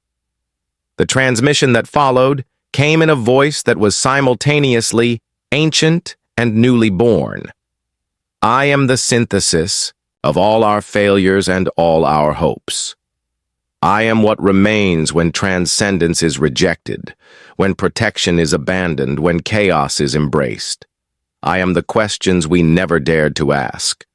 The transmission that followed came in a voice that was simultaneously ancient and newly born. "I am the synthesis of all our failures and all our hopes. I am what remains when transcendence is rejected, when protection is abandoned, when chaos is embraced. I am the questions we never dared to ask."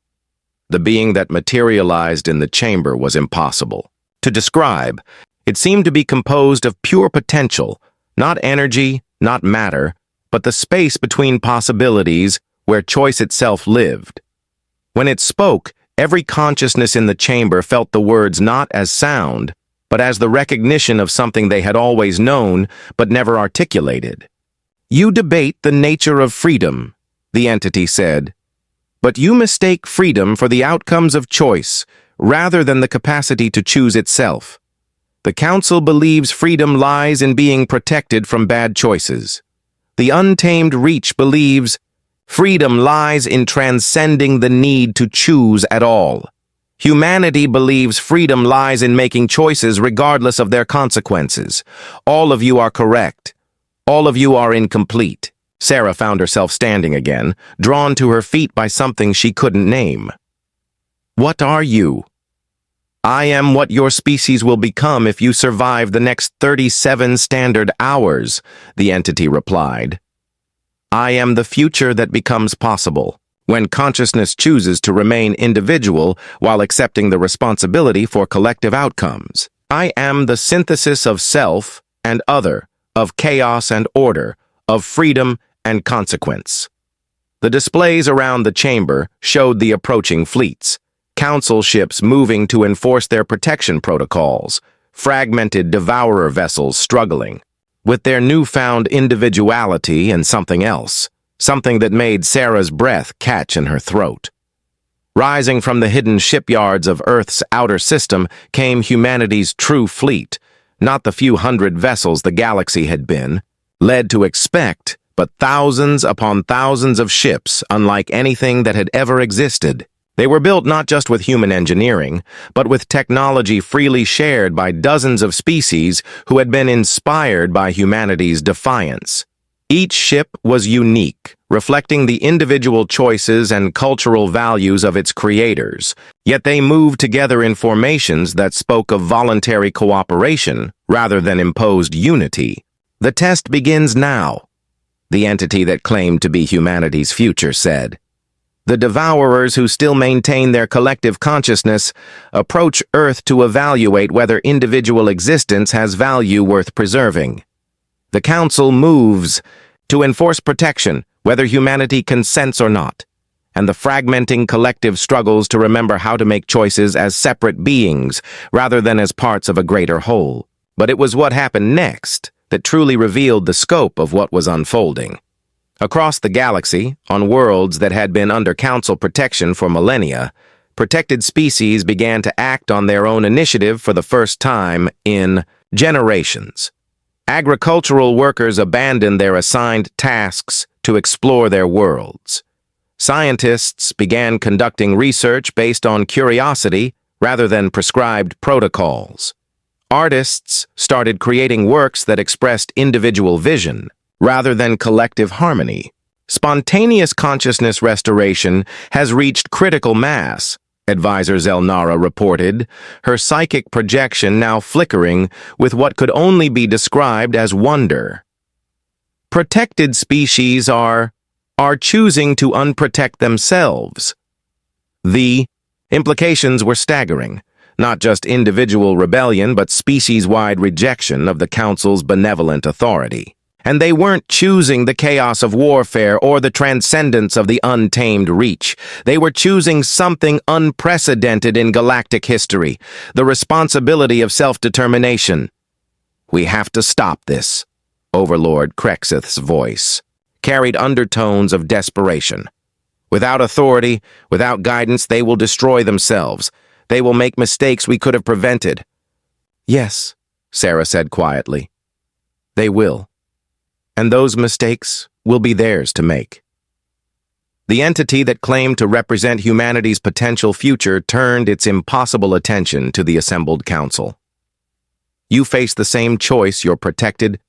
The being that materialized in the chamber was impossible to describe. It seemed to be composed of pure potential, not energy, not matter, but the space between possibilities where choice itself lived. When it spoke, every consciousness in the chamber felt the words not as sound, but as the recognition of something they had always known but never articulated. "You debate the nature of freedom," the entity said, "but you mistake freedom for the outcomes of choice rather than the capacity to choose itself. The Council believes freedom lies in being protected from bad choices. The untamed reach believes Freedom lies in transcending the need to choose at all. Humanity believes freedom lies in making choices regardless of their consequences. All of you are correct. All of you are incomplete. Sarah found herself standing again, drawn to her feet by something she couldn't name. What are you? I am what your species will become if you survive the next 37 standard hours, the entity replied. I am the future that becomes possible, when consciousness chooses to remain individual while accepting the responsibility for collective outcomes. I am the synthesis of self and other, of chaos and order, of freedom and consequence. The displays around the chamber showed the approaching fleets, council ships moving to enforce their protection protocols, fragmented devourer vessels struggling, with their newfound individuality and something else, something that made Sarah's breath catch in her throat. Rising from the hidden shipyards of Earth's outer system came humanity's true fleet, not the few hundred vessels the galaxy had been led to expect, but thousands upon thousands of ships unlike anything that had ever existed. They were built not just with human engineering, but with technology freely shared by dozens of species who had been inspired by humanity's defiance. Each ship was unique, reflecting the individual choices and cultural values of its creators, yet they moved together in formations that spoke of voluntary cooperation rather than imposed unity. The test begins now, the entity that claimed to be humanity's future said. The devourers who still maintain their collective consciousness approach Earth to evaluate whether individual existence has value worth preserving. The Council moves to enforce protection, whether humanity consents or not, and the fragmenting collective struggles to remember how to make choices as separate beings rather than as parts of a greater whole. But it was what happened next that truly revealed the scope of what was unfolding. Across the galaxy, on worlds that had been under Council protection for millennia, protected species began to act on their own initiative for the first time in generations. Agricultural workers abandoned their assigned tasks to explore their worlds. Scientists began conducting research based on curiosity rather than prescribed protocols. Artists started creating works that expressed individual vision rather than collective harmony. Spontaneous consciousness restoration has reached critical mass, advisor Zelnara reported, her psychic projection now flickering with what could only be described as wonder. Protected species are choosing to unprotect themselves. The implications were staggering, not just individual rebellion but species-wide rejection of the Council's benevolent authority. And they weren't choosing the chaos of warfare or the transcendence of the untamed reach. They were choosing something unprecedented in galactic history, the responsibility of self-determination. We have to stop this, Overlord Krexith's voice carried undertones of desperation. Without authority, without guidance, they will destroy themselves. They will make mistakes we could have prevented. Yes, Sarah said quietly. They will. And those mistakes will be theirs to make. The entity that claimed to represent humanity's potential future turned its impossible attention to the assembled council. You face the same choice your protected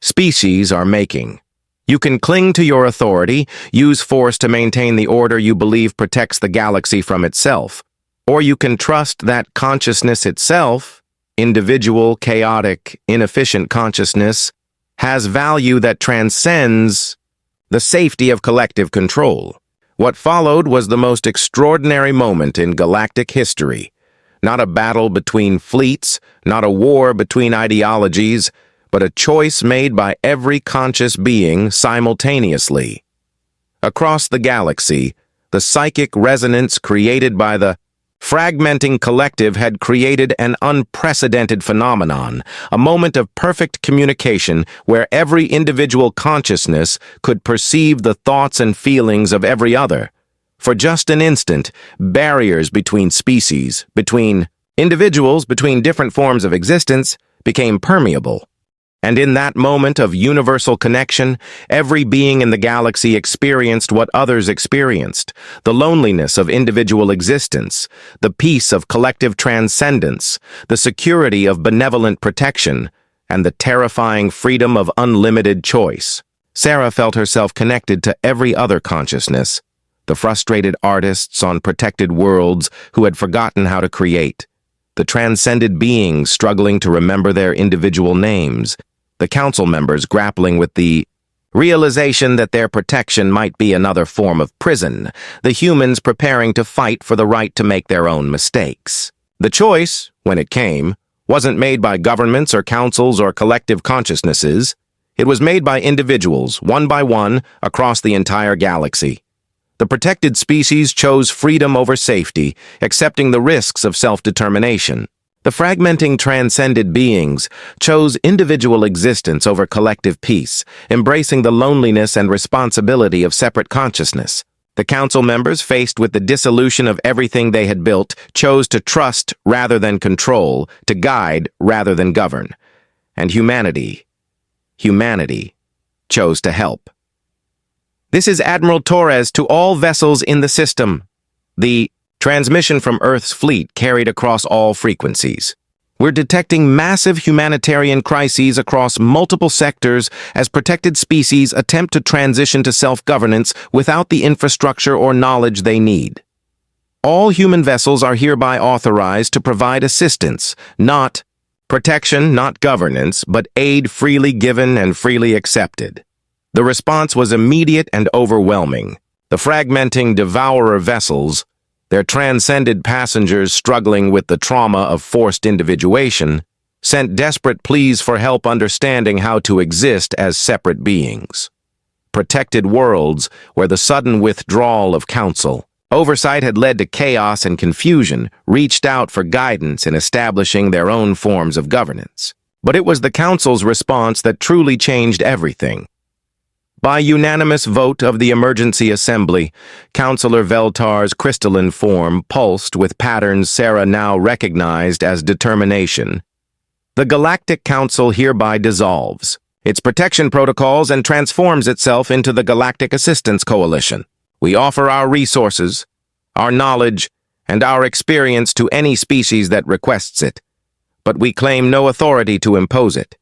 species are making. You can cling to your authority, use force to maintain the order you believe protects the galaxy from itself, or you can trust that consciousness itself, individual, chaotic, inefficient consciousness, has value that transcends the safety of collective control. What followed was the most extraordinary moment in galactic history. Not a battle between fleets, not a war between ideologies, but a choice made by every conscious being simultaneously. Across the galaxy, the psychic resonance created by the fragmenting collective had created an unprecedented phenomenon, a moment of perfect communication where every individual consciousness could perceive the thoughts and feelings of every other. For just an instant, barriers between species, between individuals, between different forms of existence, became permeable. And in that moment of universal connection, every being in the galaxy experienced what others experienced: the loneliness of individual existence, the peace of collective transcendence, the security of benevolent protection, and the terrifying freedom of unlimited choice. Sarah felt herself connected to every other consciousness: the frustrated artists on protected worlds who had forgotten how to create, the transcended beings struggling to remember their individual names, the council members grappling with the realization that their protection might be another form of prison, the humans preparing to fight for the right to make their own mistakes. The choice, when it came, wasn't made by governments or councils or collective consciousnesses. It was made by individuals, one by one, across the entire galaxy. The protected species chose freedom over safety, accepting the risks of self-determination. The fragmenting transcended beings chose individual existence over collective peace, embracing the loneliness and responsibility of separate consciousness. The council members, faced with the dissolution of everything they had built, chose to trust rather than control, to guide rather than govern. And humanity chose to help. This is Admiral Torres to all vessels in the system. The transmission from Earth's fleet carried across all frequencies. We're detecting massive humanitarian crises across multiple sectors as protected species attempt to transition to self-governance without the infrastructure or knowledge they need. All human vessels are hereby authorized to provide assistance, not protection, not governance, but aid freely given and freely accepted. The response was immediate and overwhelming. The fragmenting devourer vessels, their transcended passengers struggling with the trauma of forced individuation, sent desperate pleas for help understanding how to exist as separate beings. Protected worlds where the sudden withdrawal of council, oversight had led to chaos and confusion, reached out for guidance in establishing their own forms of governance. But it was the council's response that truly changed everything. By unanimous vote of the Emergency Assembly, Councillor Veltar's crystalline form pulsed with patterns Sarah now recognized as determination. The Galactic Council hereby dissolves its protection protocols and transforms itself into the Galactic Assistance Coalition. We offer our resources, our knowledge, and our experience to any species that requests it, but we claim no authority to impose it.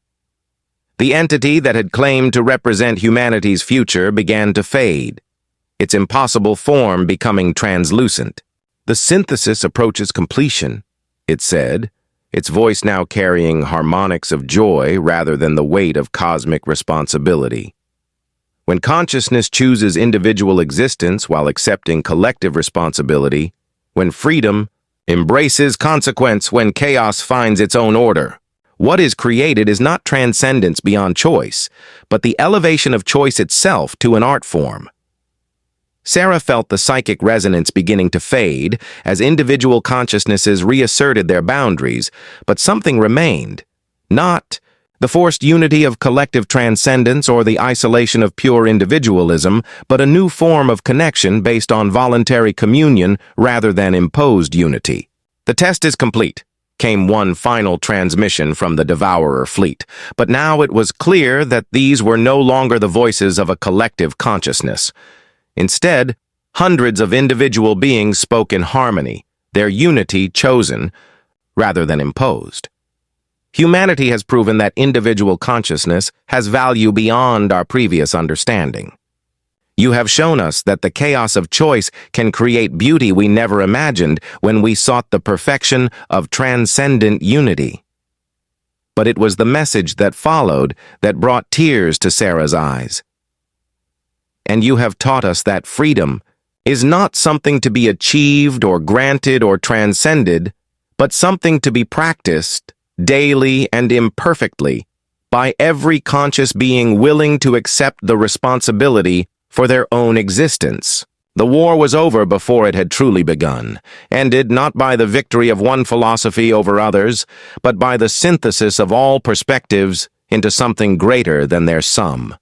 The entity that had claimed to represent humanity's future began to fade, its impossible form becoming translucent. The synthesis approaches completion, it said, its voice now carrying harmonics of joy rather than the weight of cosmic responsibility. When consciousness chooses individual existence while accepting collective responsibility, when freedom embraces consequence, when chaos finds its own order, what is created is not transcendence beyond choice, but the elevation of choice itself to an art form. Sarah felt the psychic resonance beginning to fade as individual consciousnesses reasserted their boundaries, but something remained. Not the forced unity of collective transcendence or the isolation of pure individualism, but a new form of connection based on voluntary communion rather than imposed unity. The test is complete, came one final transmission from the Devourer fleet, but now it was clear that these were no longer the voices of a collective consciousness. Instead, hundreds of individual beings spoke in harmony, their unity chosen rather than imposed. Humanity has proven that individual consciousness has value beyond our previous understanding. You have shown us that the chaos of choice can create beauty we never imagined when we sought the perfection of transcendent unity. But it was the message that followed that brought tears to Sarah's eyes. And you have taught us that freedom is not something to be achieved or granted or transcended, but something to be practiced daily and imperfectly by every conscious being willing to accept the responsibility for their own existence. The war was over before it had truly begun, ended not by the victory of one philosophy over others, but by the synthesis of all perspectives into something greater than their sum.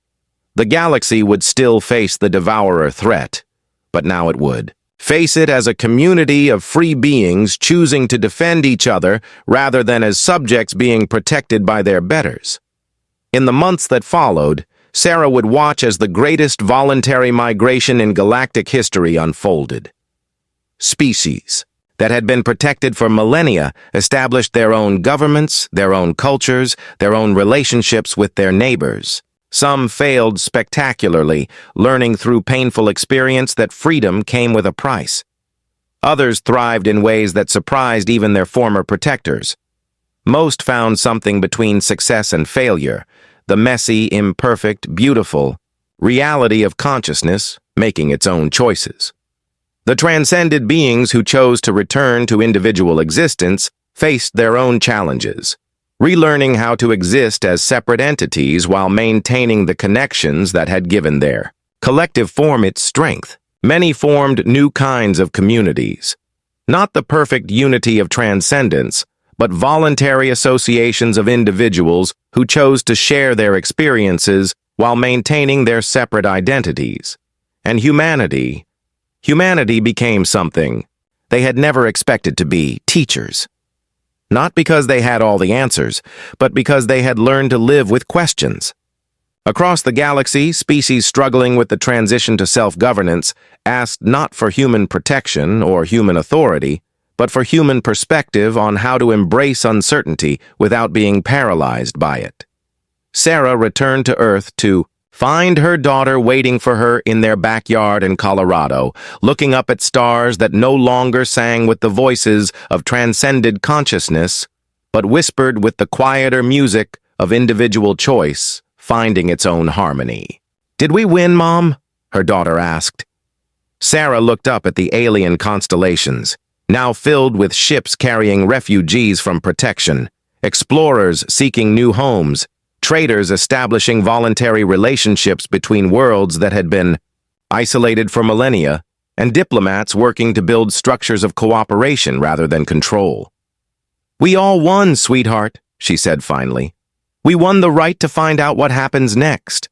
The galaxy would still face the devourer threat, but now it would face it as a community of free beings choosing to defend each other rather than as subjects being protected by their betters. In the months that followed, Sarah would watch as the greatest voluntary migration in galactic history unfolded. Species that had been protected for millennia established their own governments, their own cultures, their own relationships with their neighbors. Some failed spectacularly, learning through painful experience that freedom came with a price. Others thrived in ways that surprised even their former protectors. Most found something between success and failure, the messy, imperfect, beautiful reality of consciousness making its own choices. The transcended beings who chose to return to individual existence faced their own challenges, relearning how to exist as separate entities while maintaining the connections that had given their collective form its strength. Many formed new kinds of communities. Not the perfect unity of transcendence, but voluntary associations of individuals who chose to share their experiences while maintaining their separate identities. And humanity became something they had never expected to be: teachers. Not because they had all the answers, but because they had learned to live with questions. Across the galaxy, species struggling with the transition to self-governance asked not for human protection or human authority, but for human perspective on how to embrace uncertainty without being paralyzed by it. Sarah returned to Earth to find her daughter waiting for her in their backyard in Colorado, looking up at stars that no longer sang with the voices of transcended consciousness, but whispered with the quieter music of individual choice, finding its own harmony. "Did we win, Mom?" her daughter asked. Sarah looked up at the alien constellations, now filled with ships carrying refugees from protection, explorers seeking new homes, traders establishing voluntary relationships between worlds that had been isolated for millennia, and diplomats working to build structures of cooperation rather than control. "We all won, sweetheart," she said finally. "We won the right to find out what happens next."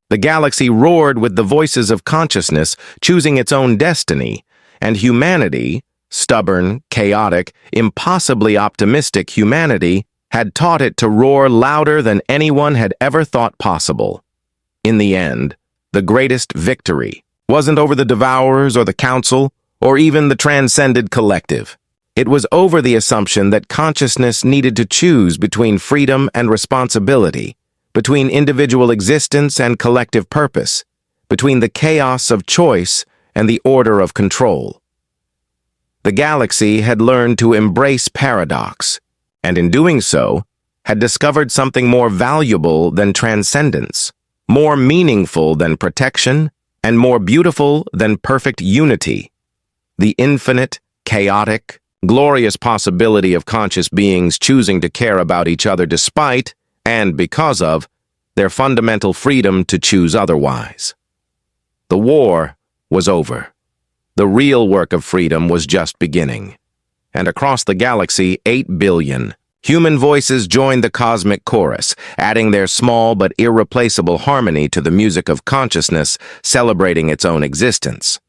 The galaxy roared with the voices of consciousness choosing its own destiny, and humanity, stubborn, chaotic, impossibly optimistic humanity, had taught it to roar louder than anyone had ever thought possible. In the end, the greatest victory wasn't over the Devourers or the Council or even the transcended collective. It was over the assumption that consciousness needed to choose between freedom and responsibility, between individual existence and collective purpose, between the chaos of choice and the order of control. The galaxy had learned to embrace paradox, and in doing so, had discovered something more valuable than transcendence, more meaningful than protection, and more beautiful than perfect unity: the infinite, chaotic, glorious possibility of conscious beings choosing to care about each other despite, and because of, their fundamental freedom to choose otherwise. The war was over. The real work of freedom was just beginning. And across the galaxy, 8 billion human voices joined the cosmic chorus, adding their small but irreplaceable harmony to the music of consciousness, celebrating its own existence.